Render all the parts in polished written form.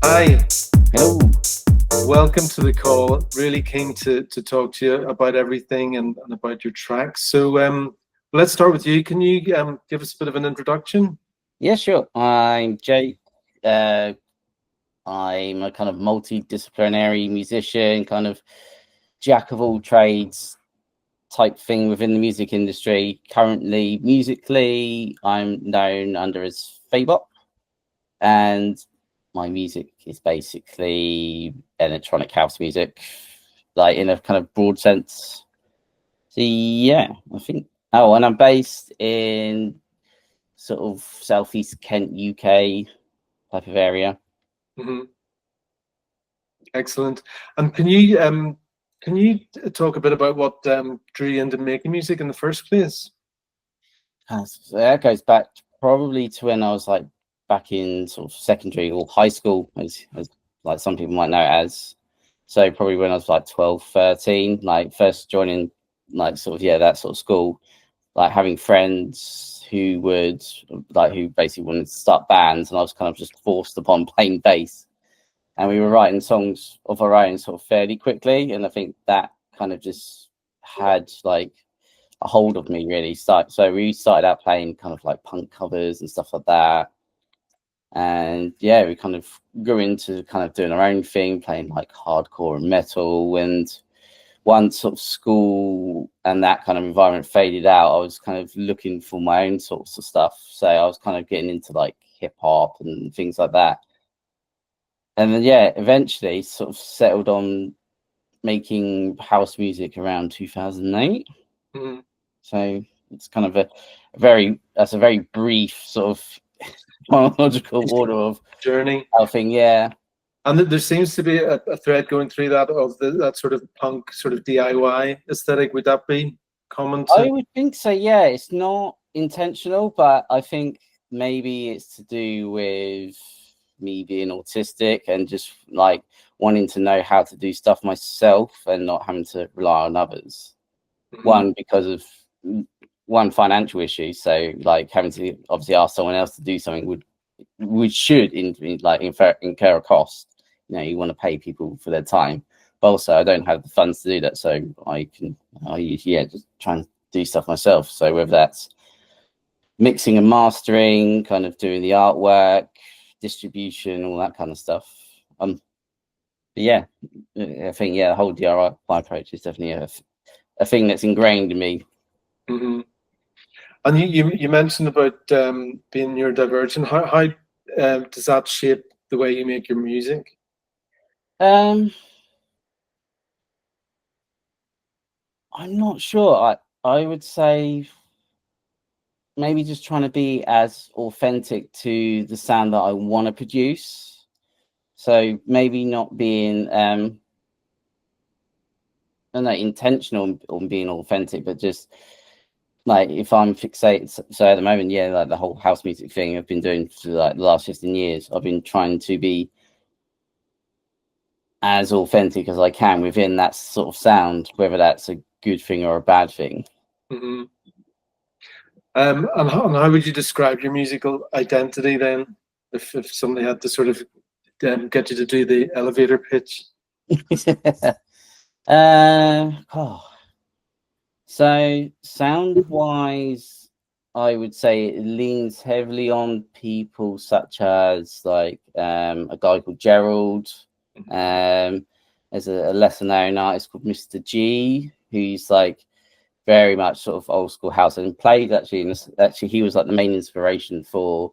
Hi, Hello. welcome to the call. Really keen to talk to you about everything and about your tracks. So let's start with you. Can you give us a bit of an introduction? Yeah, sure. I'm Jake. Uh, I'm a kind of multidisciplinary musician, kind of jack of all trades type thing within the music industry. Currently, musically, I'm known under as Faebop, and my music is basically electronic house music, like in a kind of broad sense. So yeah, I think. Oh, and I'm based in sort of southeast Kent, UK type of area. Hmm. Excellent. And can you talk a bit about what drew you into making music in the first place? So that goes back probably to when I was like back in sort of secondary or high school, as like some people might know it as. So probably when I was like 12, 13, like first joining like sort of, yeah, that sort of school, like having friends who would like, who basically wanted to start bands, and I was kind of just forced upon playing bass. And we were writing songs of our own sort of fairly quickly. And I think that kind of just had like a hold of me really. So we started out playing kind of like punk covers and stuff like that. And yeah, we kind of grew into kind of doing our own thing, playing like hardcore and metal. And once sort of school and that kind of environment faded out, I was kind of looking for my own sorts of stuff. So I was kind of getting into like hip hop and things like that. And then yeah, eventually sort of settled on making house music around 2008. Hmm. So it's kind of that's a very brief sort of chronological order of Journey. how thing. Yeah, And there seems to be a thread going through that of that sort of punk, sort of DIY aesthetic. Would that be common I to? would think so. Yeah, it's not intentional, but I think maybe it's to do with me being autistic and just like wanting to know how to do stuff myself and not having to rely on others. Mhm. One, because of one financial issue, so like having to obviously ask someone else to do something should incur a cost. You know, you want to pay people for their time, but also I don't have the funds to do that, so I usually, yeah, just try and do stuff myself. So whether that's mixing and mastering, kind of doing the artwork, distribution, all that kind of stuff. But yeah, I think the whole DIY approach is definitely a thing that's ingrained in me. Hmm. And you mentioned about being neurodivergent. How does that shape the way you make your music? Um, I'm not sure. I would say maybe just trying to be as authentic to the sound that I want to produce. So maybe not being I don't know, intentional on being authentic, but just like if I'm fixated. So at the moment, yeah, like the whole house music thing I've been doing for like the last 15 years, I've been trying to be as authentic as I can within that sort of sound, whether that's a good thing or a bad thing. Hmm. And how would you describe your musical identity then, if somebody had to sort of get you to do the elevator pitch? Oh. So sound wise, I would say it leans heavily on people such as like a guy called Gerald. There's a lesser known artist called Mr. G, who's like very much sort of old school house and played actually he was like the main inspiration for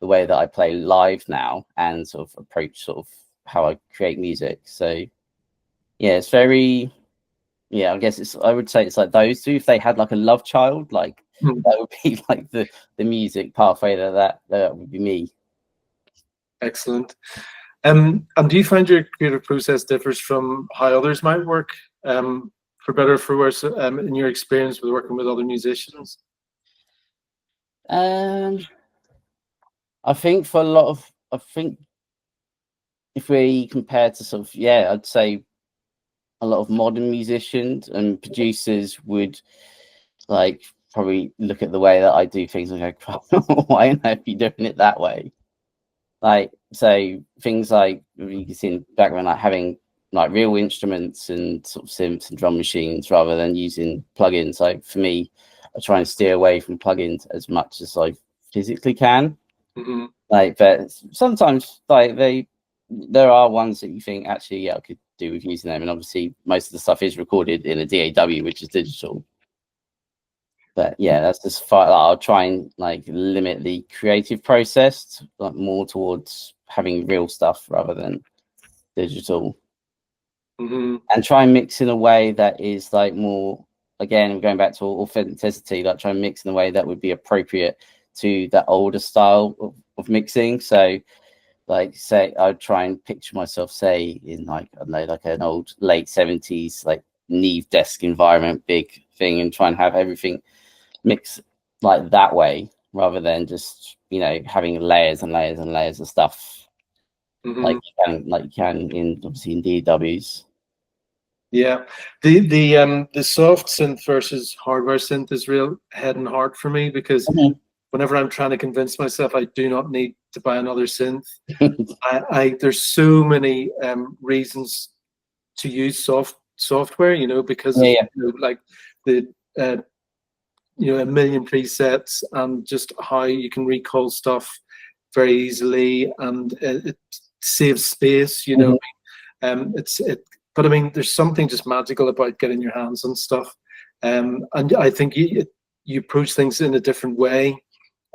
the way that I play live now and sort of approach sort of how I create music. So yeah, it's very, yeah, I guess I would say it's like those two. If they had like a love child, like Hmm. that would be like the music pathway that would be me. Excellent. And do you find your creative process differs from how others might work, for better or for worse, in your experience with working with other musicians? Um, I think for a lot of, I think if we compare to sort of, yeah, I'd say a lot of modern musicians and producers would like probably look at the way that I do things and go, why on earth are you doing it that way? Like, so things like you can see in the background, like having like real instruments and sort of synths and drum machines rather than using plugins. Like for me, I try and steer away from plugins as much as I physically can. Mm-hmm. Like, but sometimes like there are ones that you think actually, yeah, I could do with using them. And obviously most of the stuff is recorded in a DAW, which is digital. But yeah, that's just far. Like, I'll try and like limit the creative process, like more towards having real stuff rather than digital, Mm-hmm. and try and mix in a way that is like more. Again, going back to authenticity, like try and mix in a way that would be appropriate to that older style of mixing. So, like, say, I'd try and picture myself, say, in like I don't know, like an old late 70s, like Neve desk environment, big thing, and try and have everything mix like that way rather than just having layers and layers and layers of stuff Mm-hmm. like you can in obviously in DAWs. Yeah, the soft synth versus hardware synth is real head and heart for me, because whenever I'm trying to convince myself I do not need to buy another synth, I there's so many reasons to use software, because of like the a million presets and just how you can recall stuff very easily, and it saves space. But I mean, there's something just magical about getting your hands on stuff, and I think you approach things in a different way.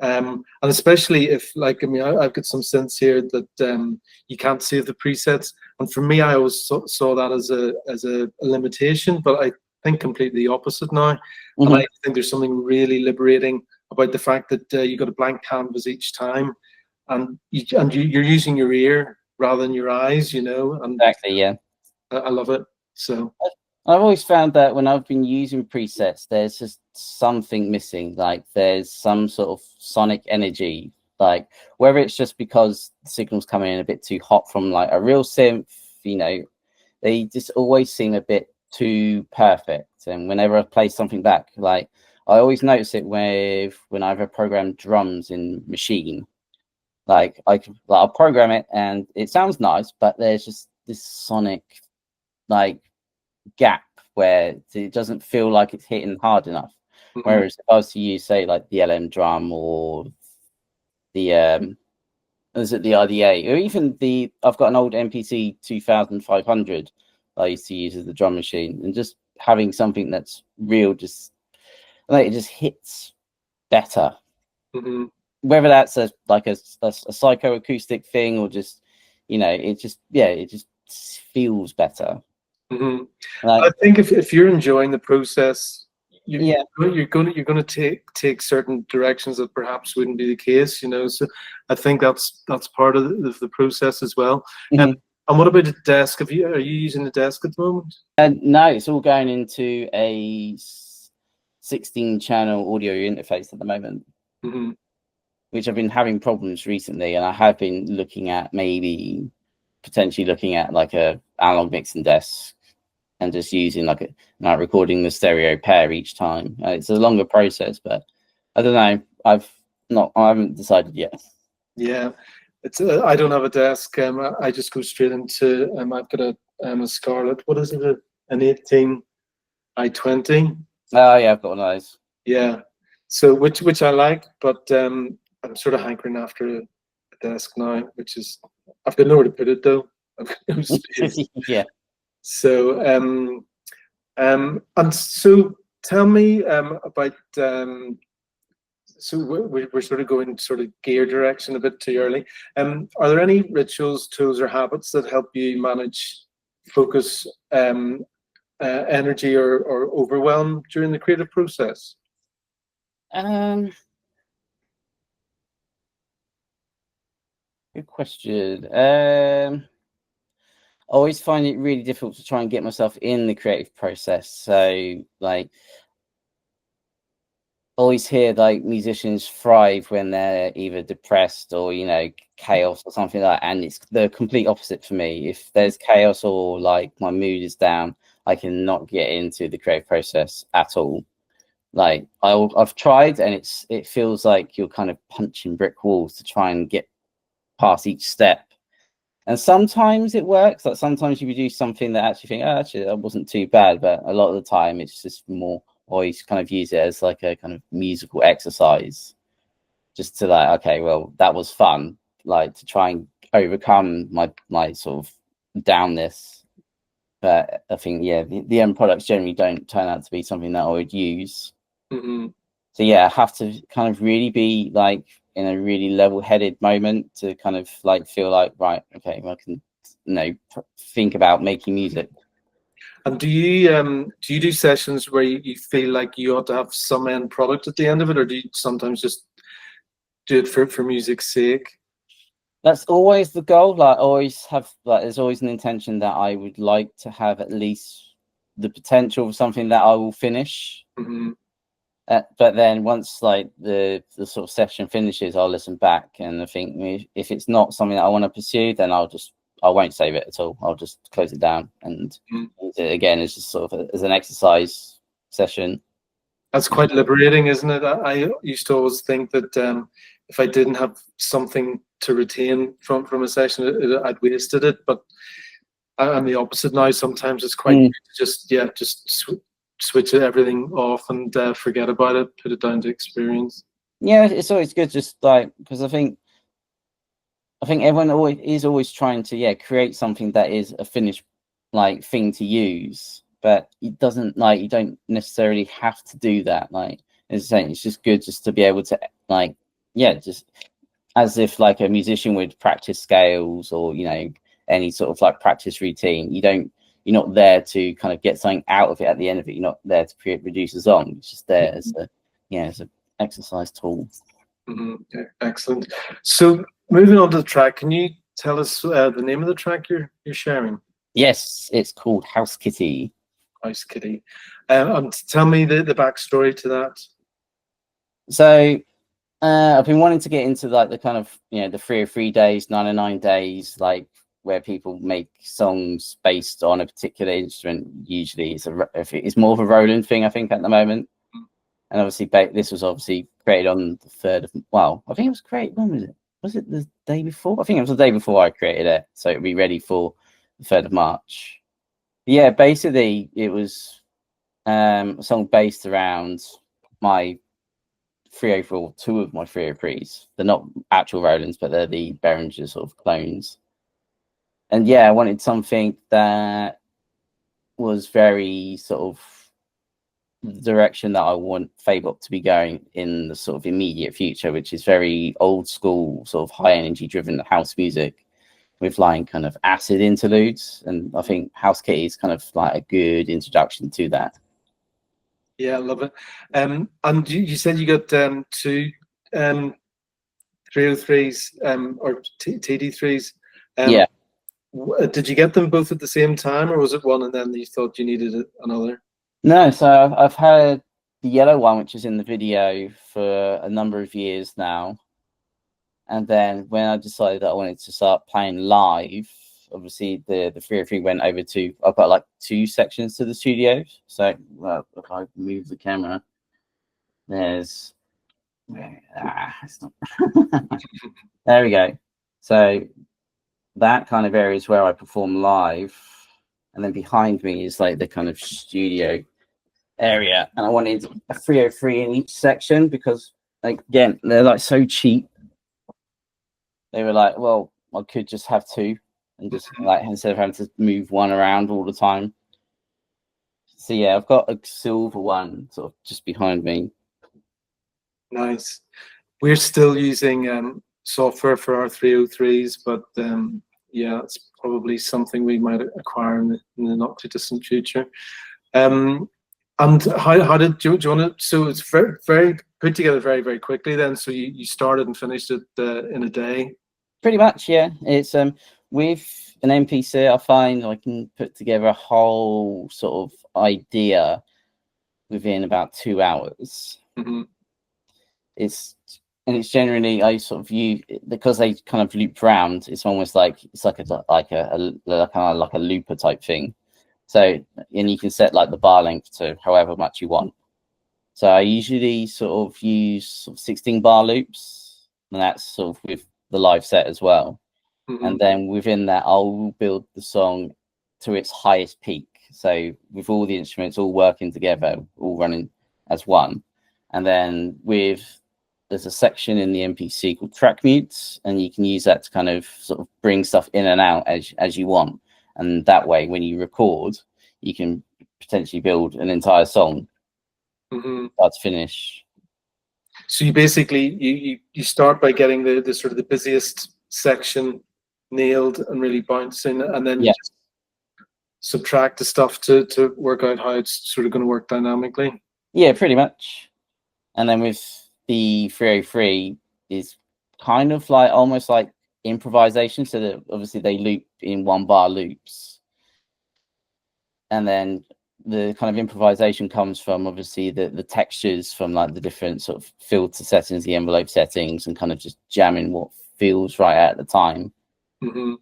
And especially if, like, I mean, I've got some synths here that you can't save the presets, and for me, I always saw that as a limitation, but I think completely the opposite now. And I think there's something really liberating about the fact that you got a blank canvas each time, and you're using your ear rather than your eyes, and Exactly, yeah. I love it. So I've always found that when I've been using presets, there's just something missing. Like there's some sort of sonic energy, like whether it's just because the signal's coming in a bit too hot from like a real synth, they just always seem a bit too perfect. And whenever I play something back, like I always notice it when I've programmed drums in Machine. Like I'll program it and it sounds nice, but there's just this sonic like gap where it doesn't feel like it's hitting hard enough. Whereas if I was to use, say, like the LM drum or the is it the IDA, or even I've got an old MPC 2500 I used to use as the drum machine, and just having something that's real, just like it just hits better. Whether that's a psychoacoustic thing or just it just feels better. I think if you're enjoying the process, you're going to take certain directions that perhaps wouldn't be the case, So I think that's part of the process as well. And what about the desk? Are you using the desk at the moment? No, it's all going into a 16-channel audio interface at the moment, which I've been having problems recently, and I have been looking at potentially looking at like a analog mixing desk and just using like recording the stereo pair each time. It's a longer process, but I don't know. I haven't decided yet. Yeah, I don't have a desk. I just go straight into. I've got a Scarlett. What is it? An 18 i20. Oh yeah, I've got one of those. Yeah, so which I like, but I'm sort of hankering after a desk now, which is I've got nowhere to put it though. I've got no space. Yeah. So and so tell me about so we're sort of going sort of gear direction a bit too early. Are there any rituals, tools, or habits that help you manage focus, energy, or overwhelm during the creative process? Good question. I always find it really difficult to try and get myself in the creative process. So like always hear like musicians thrive when they're either depressed or chaos or something like that, and it's the complete opposite for me. If there's chaos or like my mood is down, I cannot get into the creative process at all. like I've tried, and it feels like you're kind of punching brick walls to try and get past each step. And sometimes it works. Like sometimes you produce something that actually think, oh, actually that wasn't too bad. But a lot of the time it's just more, or you kind of use it as like a kind of musical exercise, just to like, okay, well, that was fun, like to try and overcome my sort of downness. But I think, yeah, the end products generally don't turn out to be something that I would use. Mm-hmm. So yeah, I have to kind of really be like in a really level-headed moment to kind of like feel like, right, okay, well, I can, think about making music. And do you do sessions where you feel like you ought to have some end product at the end of it, or do you sometimes just do it for music's sake? That's always the goal. Like, always have, like, there's always an intention that I would like to have at least the potential of something that I will finish. Mm-hmm. But then once like the sort of session finishes, I'll listen back, and I think if it's not something that I want to pursue, then I won't save it at all. I'll just close it down and use it again as just sort of as an exercise session. That's quite liberating, isn't it? I used to always think that if I didn't have something to retain from a session, I'd wasted it. But I'm the opposite now. Sometimes it's quite good to just switch everything off and forget about it, put it down to experience. Yeah, it's always good, just like, because I think everyone is always trying to create something that is a finished like thing to use, but it doesn't, like, you don't necessarily have to do that. Like, it's just good just to be able to, like, just as if like a musician would practice scales or any sort of like practice routine. You're not there to kind of get something out of it at the end of it. You're not there to produce a song. It's just there as an exercise tool. Mm-hmm. Yeah, excellent. So moving on to the track, can you tell us the name of the track you're sharing? Yes, it's called House Kitty. House Kitty. Tell me the backstory to that. So I've been wanting to get into like the kind of the 303 days, 99 days, like where people make songs based on a particular instrument. Usually it's more of a Roland thing, I think, at the moment. And obviously this was obviously created on the 3rd of, well, I think it was created, when was it? Was it the day before? I think it was the day before I created it, so it'd be ready for the 3rd of March. But yeah, basically it was a song based around my 304, two of my 303s. They're not actual Rolands, but they're the Behringer sort of clones. And yeah, I wanted something that was very sort of the direction that I want Faebop to be going in the sort of immediate future, which is very old school, sort of high energy driven house music with like kind of acid interludes. And I think House Kitty is kind of like a good introduction to that. Yeah, I love it. And you said you got two 303s or TD3s. Yeah. Did you get them both at the same time, or was it one and then you thought you needed another? No, so I've had the yellow one, which is in the video, for a number of years now. And then when I decided that I wanted to start playing live, obviously the 303 went over to, I've got like 2 sections to the studio. So if I move the camera, there's it's not there we go. So that kind of area is where I perform live, and then behind me is like the kind of studio area. And I wanted a 303 in each section because, like, again, they're like so cheap. They were like, well, I could just have 2 and just like, instead of having to move one around all the time. So yeah, I've got a silver one sort of just behind me. Nice. We're still using software for our 303s, but yeah, it's probably something we might acquire in the not too distant future. And how did do you want to? So it's very put together very, very quickly then. So you started and finished it in a day. Pretty much, yeah. It's with an MPC, I find I can put together a whole sort of idea within about 2 hours. Mm-hmm. It's generally, I sort of view, because they kind of loop round. It's almost like a looper type thing. So, and you can set like the bar length to however much you want. So I usually sort of use sort of 16 bar loops, and that's sort of with the live set as well. And then within that, I'll build the song to its highest peak. So with all the instruments all working together, all running as one. And then there's a section in the MPC called track mutes, and you can use that to kind of sort of bring stuff in and out as you want. And that way, when you record, you can potentially build an entire song start to finish. So you basically you start by getting the sort of the busiest section nailed and really bouncing, and then you just subtract the stuff to work out how it's sort of going to work dynamically. Yeah, pretty much. And then with the 303 is kind of like almost like improvisation, so that obviously they loop in 1 bar loops, and then the kind of improvisation comes from obviously the textures from like the different sort of filter settings, the envelope settings, and kind of just jamming what feels right at the time. And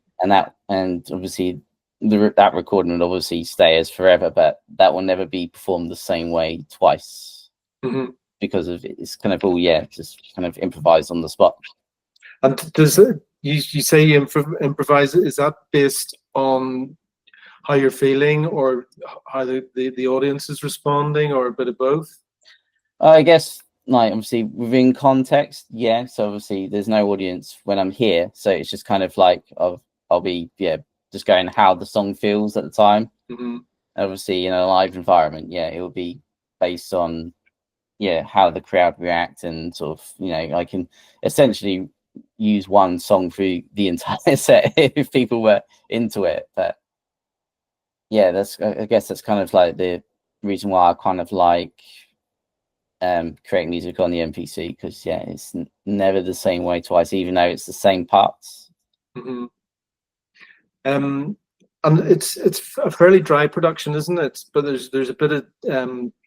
obviously that recording will obviously stay as forever, but that will never be performed the same way twice because of it's kind of all just kind of improvised on the spot. And does you say you improvise? Is that based on how you're feeling or how the audience is responding, or a bit of both? I guess like obviously within context, so obviously there's no audience when I'm here, so it's just kind of like I'll be just going how the song feels at the time. Obviously in a live environment, it will be based on how the crowd react, and sort of I can essentially use one song through the entire set if people were into it. But I guess that's kind of like the reason why I kind of like creating music on the MPC, because it's never the same way twice, even though it's the same parts. And it's a fairly dry production, isn't it? But there's a bit of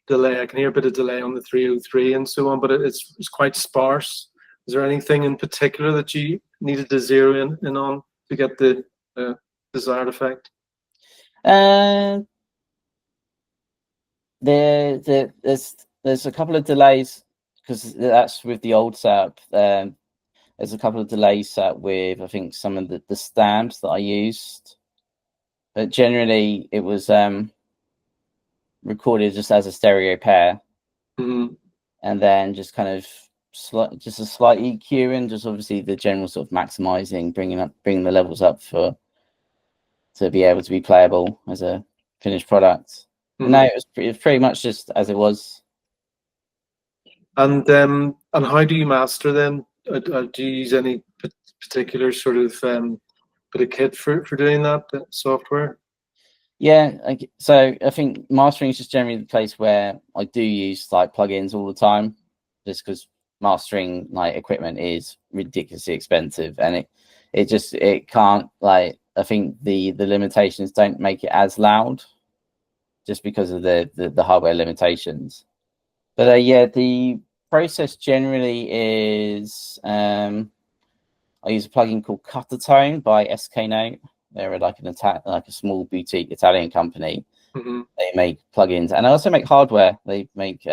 delay. I can hear a bit of delay on the 303 and so on, but it's quite sparse. Is there anything in particular that you needed to zero in on to get the desired effect? There's a couple of delays, because that's with the old setup. There's a couple of delays set with I think some of the stamps that I used, but generally it was recorded just as a stereo pair, and then just kind of just a slight EQ, and just obviously the general sort of maximizing, bringing the levels up to be able to be playable as a finished product. No, it was pretty much just as it was. And how do you master then? Do you use any particular sort of bit of kit for doing that software? So I think mastering is just generally the place where I do use like plugins all the time, just because mastering like equipment is ridiculously expensive, and it can't, like, I think the limitations don't make it as loud just because of the hardware limitations. But the process generally is I use a plugin called Cutter Tone by SK Note. They're like a small boutique Italian company. They make plugins, and I also make hardware. They make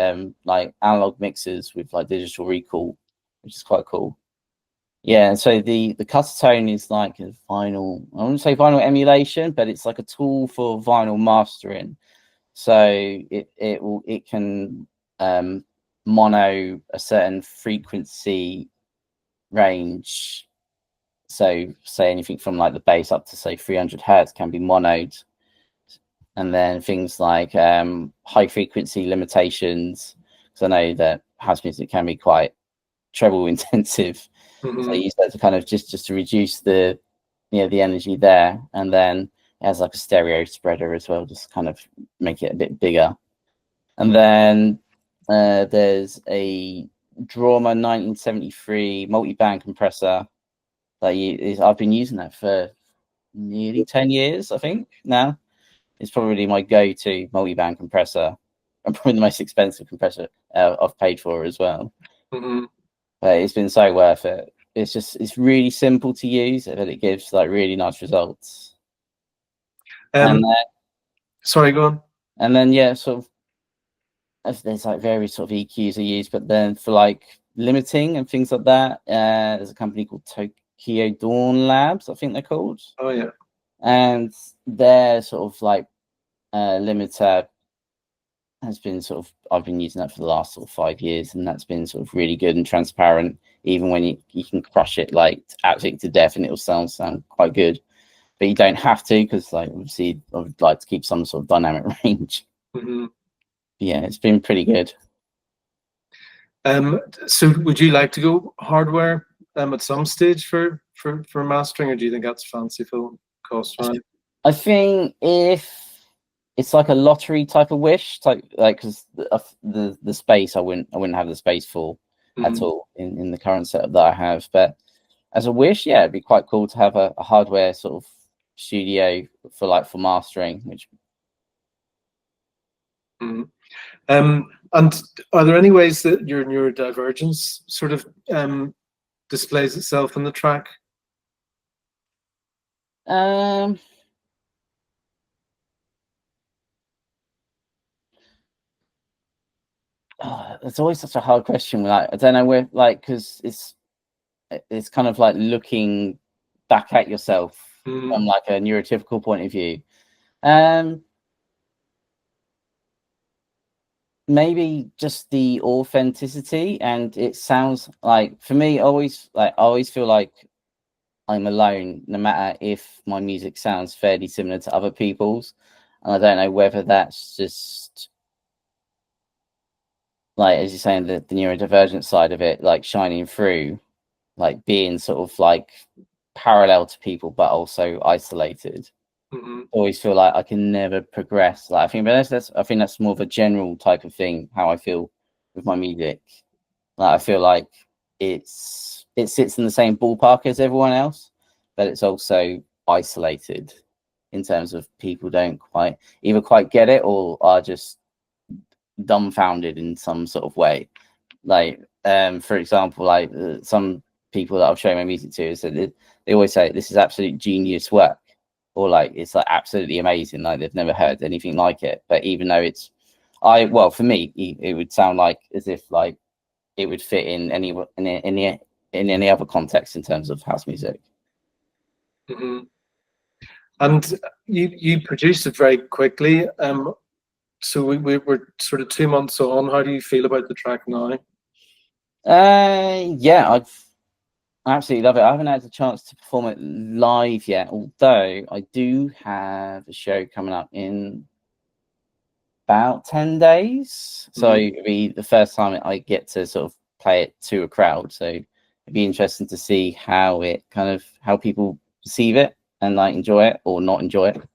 like analog mixers with like digital recall, which is quite cool. And so the Cutter Tone is like a vinyl, I wouldn't say vinyl emulation, but it's like a tool for vinyl mastering. So it can mono a certain frequency range. So say anything from like the bass up to say 300 hertz can be monoed, and then things like high frequency limitations, because I know that house music can be quite treble intensive. So I use that to kind of just to reduce the the energy there, and then it has like a stereo spreader as well, just kind of make it a bit bigger. And then there's a Drama 1973 multi-band compressor that I've been using that for nearly 10 years, I think now. It's probably my go-to multi-band compressor, and probably the most expensive compressor I've paid for as well. But it's been so worth it. It's really simple to use, but it gives like really nice results. Sorry, go on. And then there's like various sort of EQs I use, but then for like limiting and things like that, there's a company called Tokyo Dawn Labs, I think they're called. Oh yeah. And their sort of like limiter has been sort of, I've been using that for the last sort of 5 years, and that's been sort of really good and transparent. Even when you can crush it like absolutely to death, and it'll sound quite good. But you don't have to, because like obviously I would like to keep some sort of dynamic range. Mm-hmm. Yeah, it's been pretty good. So would you like to go hardware at some stage for mastering, or do you think that's fanciful cost-wise? I think if it's like a lottery type of wish, like because the space I wouldn't have the space for at all in the current setup that I have. But as a wish, yeah, it'd be quite cool to have a hardware sort of studio for mastering. Which and are there any ways that your neurodivergence sort of displays itself in the track? It's always such a hard question. Like, I don't know where, like, because it's kind of like looking back at yourself from like a neurotypical point of view. Maybe just the authenticity, and it sounds like, for me, I always feel like I'm alone, no matter if my music sounds fairly similar to other people's. And I don't know whether that's just, like, as you're saying, the neurodivergent side of it, like shining through, like being sort of like parallel to people, but also isolated. Always feel like I can never progress. Like, I think that's more of a general type of thing, how I feel with my music. Like, I feel like it sits in the same ballpark as everyone else, but it's also isolated in terms of people don't quite get it, or are just dumbfounded in some sort of way. Like, for example, like some people that I've shown my music to is that they always say this is absolute genius work, or like it's like absolutely amazing, like they've never heard anything like it. But even though for me, it would sound like as if like it would fit in any other context in terms of house music. And you produced it very quickly. So we're sort of 2 months on. How do you feel about the track now? Yeah, I absolutely love it. I haven't had the chance to perform it live yet, although I do have a show coming up in about 10 days. So it'll be the first time I get to sort of play it to a crowd. So it'd be interesting to see how people perceive it and like enjoy it or not enjoy it.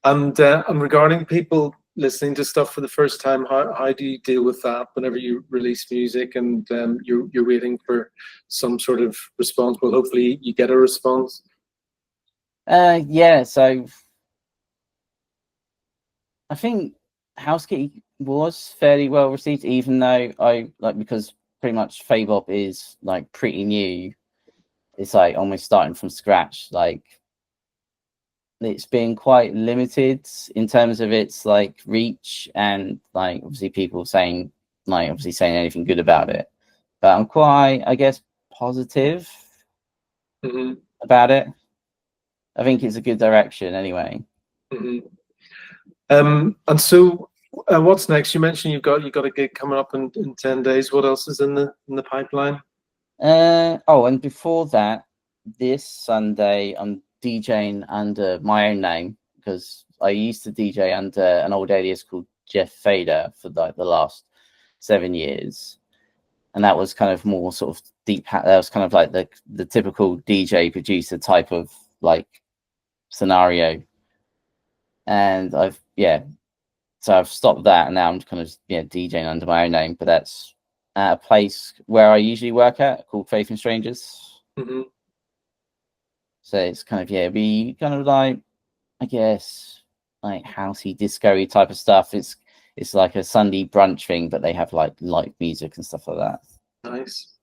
And regarding people listening to stuff for the first time, how do you deal with that whenever you release music and you're waiting for some sort of response? Well, hopefully you get a response. Yeah, so I think House was fairly well received, even though because pretty much Faebop is like pretty new. It's like almost starting from scratch. Like, it's been quite limited in terms of its like reach, and like obviously people saying anything good about it. But I'm quite, I guess, positive about it. I think it's a good direction anyway. And so what's next? You mentioned you've got a gig coming up in 10 days. What else is in the pipeline? And before that, this Sunday I'm DJing under my own name, because I used to DJ under an old alias called Jeff Fader for like the last 7 years, and that was kind of more sort of that was kind of like the typical DJ producer type of like scenario. And I've stopped that, and now I'm kind of DJing under my own name, but that's at a place where I usually work at called Faith and Strangers. So it's kind of be kind of like, I guess, like housey, disco-y type of stuff. It's like a Sunday brunch thing, but they have like live music and stuff like that. Nice.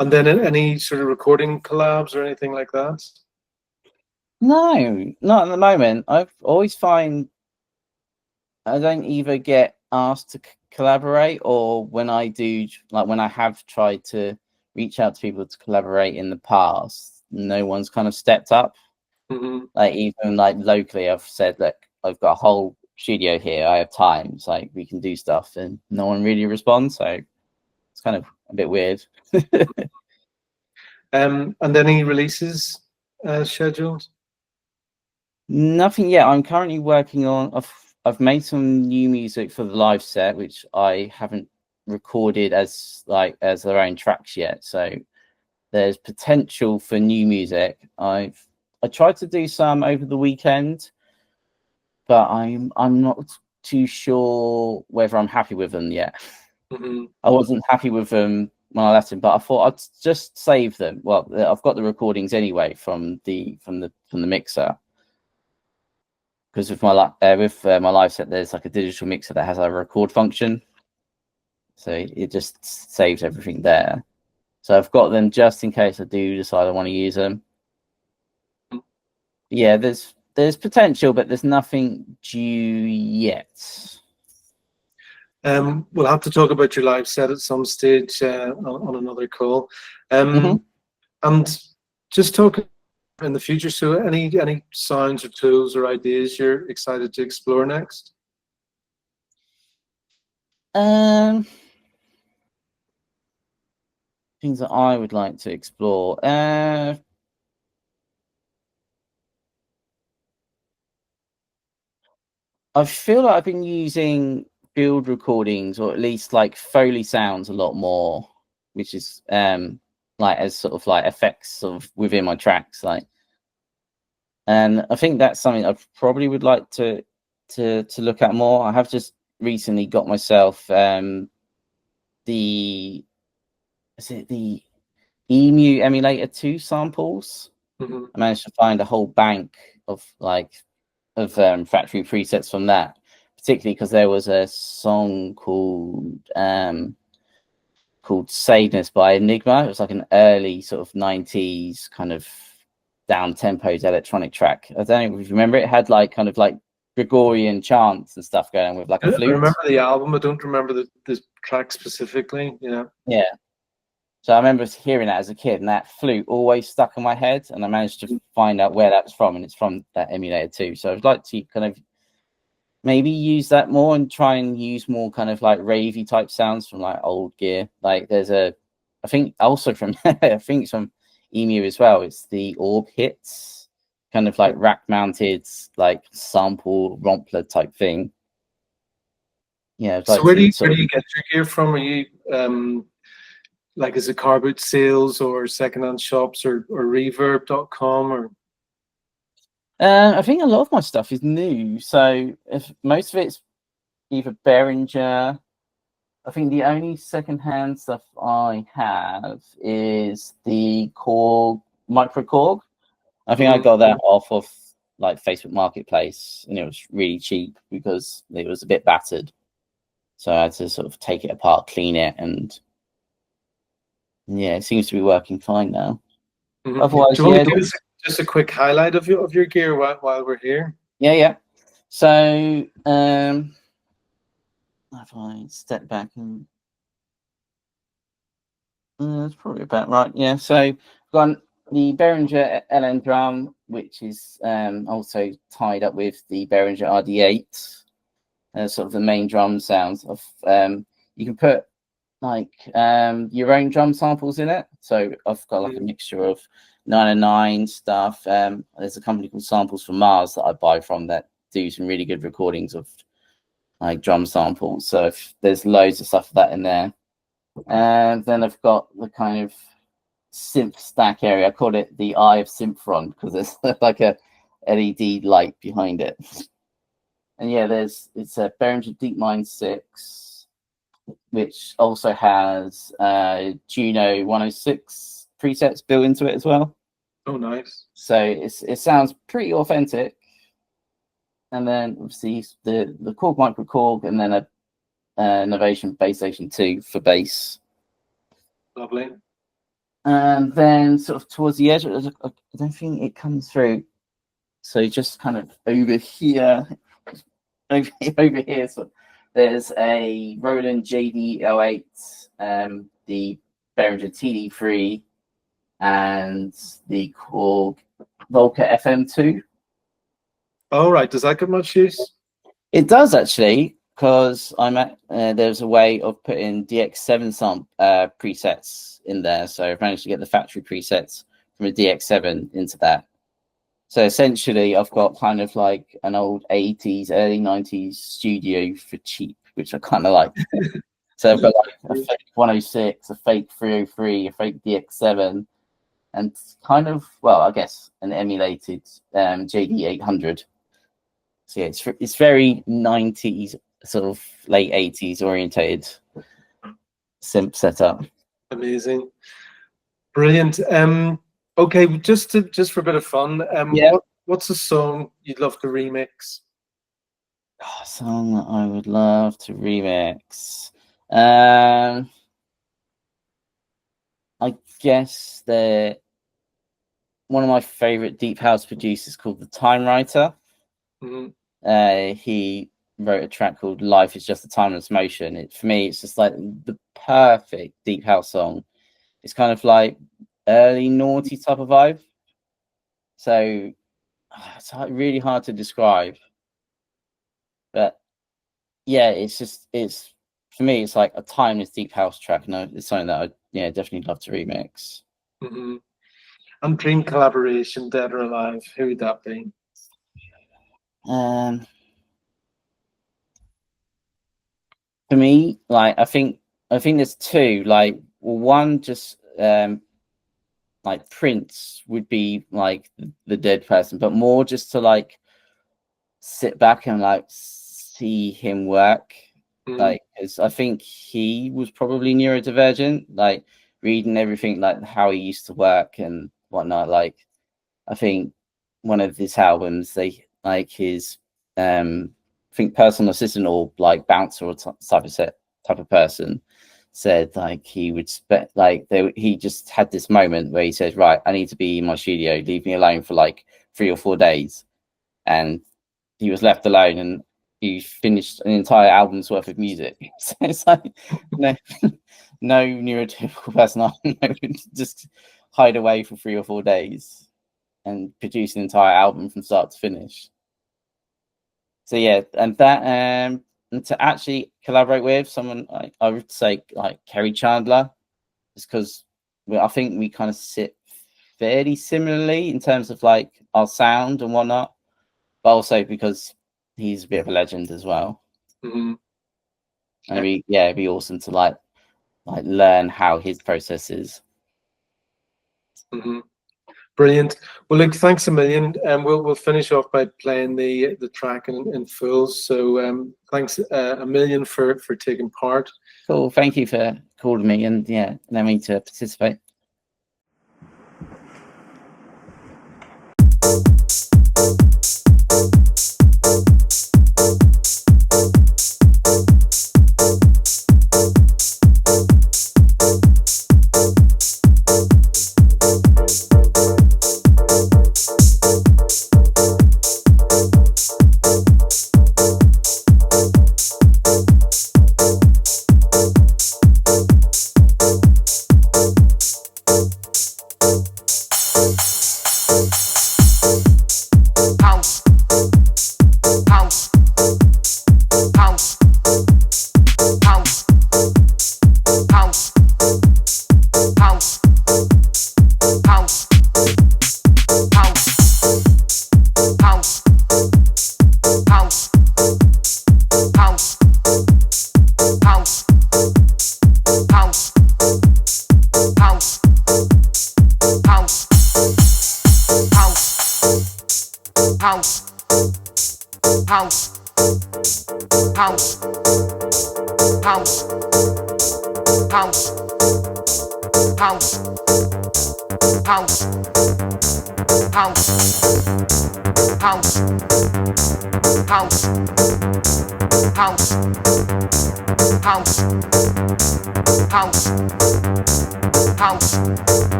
And then any sort of recording collabs or anything like that? No, not at the moment. I've always find I don't either get asked to collaborate, or when I do, like when I have tried to reach out to people to collaborate in the past, no one's kind of stepped up. Mm-hmm. Like even like locally, I've said, look, I've got a whole studio here. I have time. It's like we can do stuff, and no one really responds. So it's kind of a bit weird. And any releases scheduled? Nothing yet. I'm currently working on. I've made some new music for the live set, which I haven't recorded as their own tracks yet. So there's potential for new music. I tried to do some over the weekend, but I'm not too sure whether I'm happy with them yet. Mm-hmm. I wasn't happy with them when I left them, but I thought I'd just save them. Well, I've got the recordings anyway from the mixer. Because with my live set, there's like a digital mixer that has a record function, so it just saves everything there. So I've got them just in case I do decide I want to use them. Yeah, there's potential, but there's nothing due yet. We'll have to talk about your live set at some stage on another call. And just talk in the future. So any sounds or tools or ideas you're excited to explore next? Things that I would like to explore. I feel like I've been using field recordings, or at least like Foley sounds, a lot more, which is like as sort of like effects sort of within my tracks, like. And I think that's something I probably would like to look at more. I have just recently got myself the Emu Emulator 2 samples. Mm-hmm. I managed to find a whole bank of factory presets from that, particularly because there was a song called Sadness by Enigma. It was like an early sort of 90s kind of down tempoed electronic track. I don't know if you remember, it had like kind of like Gregorian chants and stuff going with like a flute. I remember the album. I don't remember the track specifically. Yeah. So I remember hearing that as a kid, and that flute always stuck in my head, and I managed to find out where that was from, and it's from that Emulator 2. So I'd like to kind of maybe use that more and try and use more kind of like ravey type sounds from like old gear. Like there's I think also from I think it's from Emu as well. It's the Orb Hits, kind of like rack mounted like sample rompler type thing. Yeah. So where do you get your gear from? Are you like, is it car boot sales or secondhand shops or reverb.com or? I think a lot of my stuff is new. So if most of it's either Behringer. I think the only secondhand stuff I have is the Korg Micro Korg. I think I got that off of like Facebook Marketplace, and it was really cheap because it was a bit battered. So I had to sort of take it apart, clean it, and yeah, it seems to be working fine now. Mm-hmm. Otherwise, do you want to give us just a quick highlight of your gear while we're here? Yeah. So if I step back and that's probably about right. Yeah. So I've got the Behringer LN drum, which is also tied up with the Behringer RD8, sort of the main drum sounds of. You can put like your own drum samples in it. So I've got like a mixture of 909 stuff. There's a company called Samples from Mars that I buy from that do some really good recordings of like drum samples. So if there's loads of stuff of that in there. And then I've got the kind of synth stack area. I call it the Eye of Synthron because there's like a LED light behind it. And yeah, it's a Behringer DeepMind 6, which also has Juno 106 presets built into it as well. Oh, nice. So it sounds pretty authentic. And then obviously the Korg Micro Korg, and then a Novation Bass Station 2 for bass. Lovely. And then sort of towards the edge, I don't think it comes through. So just kind of over here, over here, so there's a Roland JD08, the Behringer TD3, and the Korg Volca FM2. All right. Does that get much use? It does actually, because there's a way of putting DX7 presets in there. So I've managed to get the factory presets from a DX7 into that. So essentially, I've got kind of like an old 80s, early 90s studio for cheap, which I kind of like. So I've got like a fake 106, a fake 303, a fake DX7, and kind of, well, I guess an emulated JD 800. So yeah, it's very 90s, sort of late 80s orientated synth setup. Amazing, brilliant. Okay, just for a bit of fun, what's a song you'd love to remix? A song that I would love to remix. I guess one of my favorite deep house producers called the Time Writer. Mm-hmm. He wrote a track called "Life Is Just a Timeless Motion." For me, it's just like the perfect deep house song. It's kind of like early naughty type of vibe. So it's really hard to describe. But yeah, it's for me, it's like a timeless deep house track, and it's something that I definitely love to remix. Mm-hmm. And dream collaboration, dead or alive, who would that be? For me, like I think there's two. Like, well, one just like Prince would be like the dead person, but more just to like sit back and like see him work. Like, because I think he was probably neurodivergent, like reading everything, like how he used to work and whatnot. Like, I think one of his albums, they like his I think personal assistant or like bouncer or type of person said like he would he just had this moment where he said, right, I need to be in my studio, leave me alone for like 3 or 4 days, and he was left alone and he finished an entire album's worth of music. So it's like no neurotypical person would just hide away for 3 or 4 days and produce an entire album from start to finish. So yeah, and that and to actually collaborate with someone, I would say like Kerri Chandler, just because I think we kind of sit fairly similarly in terms of like our sound and whatnot, but also because he's a bit of a legend as well. Mm-hmm. And it'd be awesome to like learn how his process is. Mm-hmm. Brilliant. Well, look, thanks a million. We'll finish off by playing the track in full. So thanks a million for taking part. Cool. Thank you for calling me and allowing me to participate.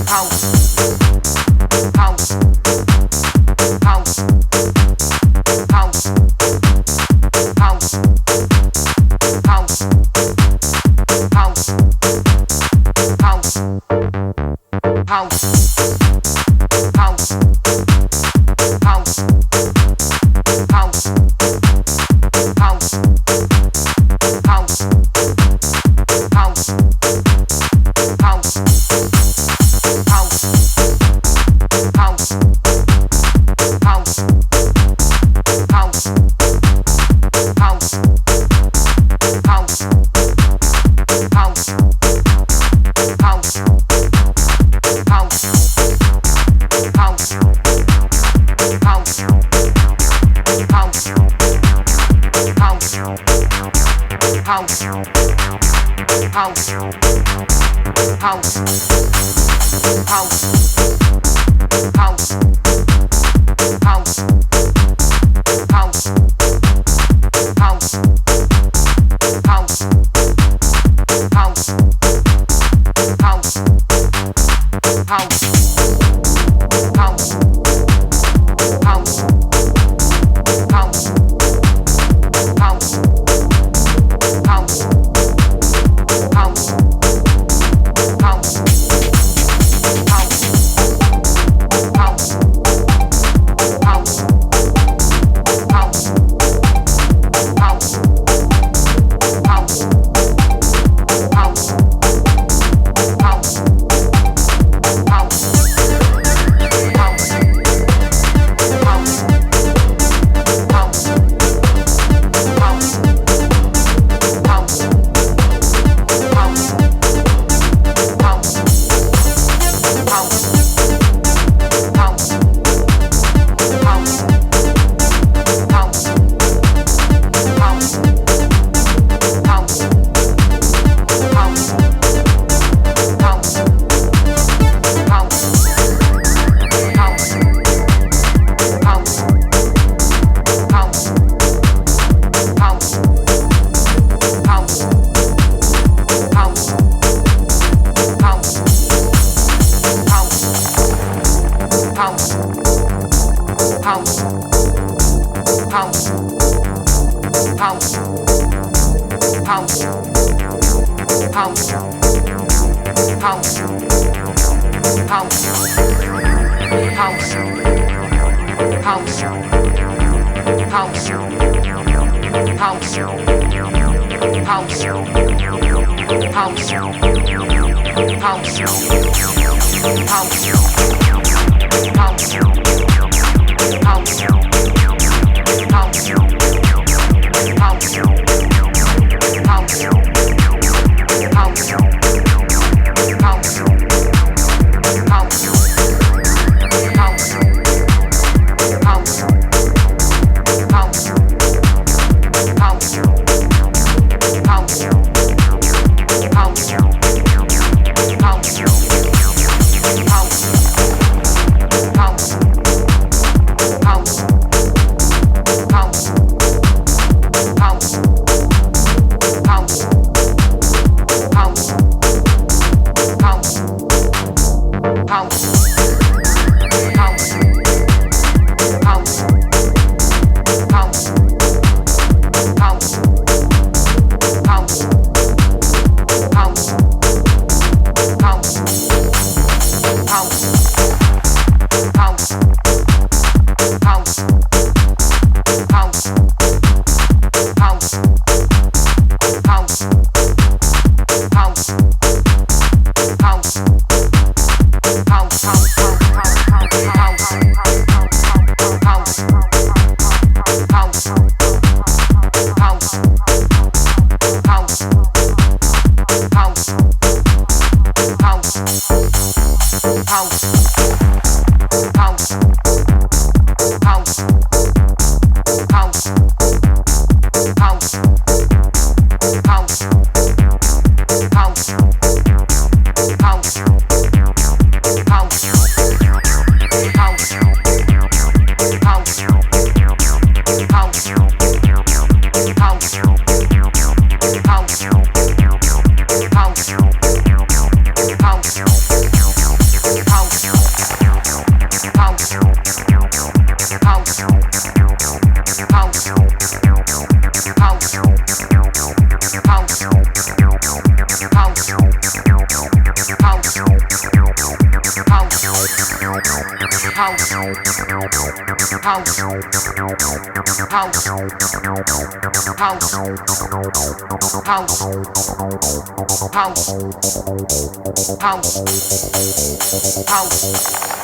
House. House. House.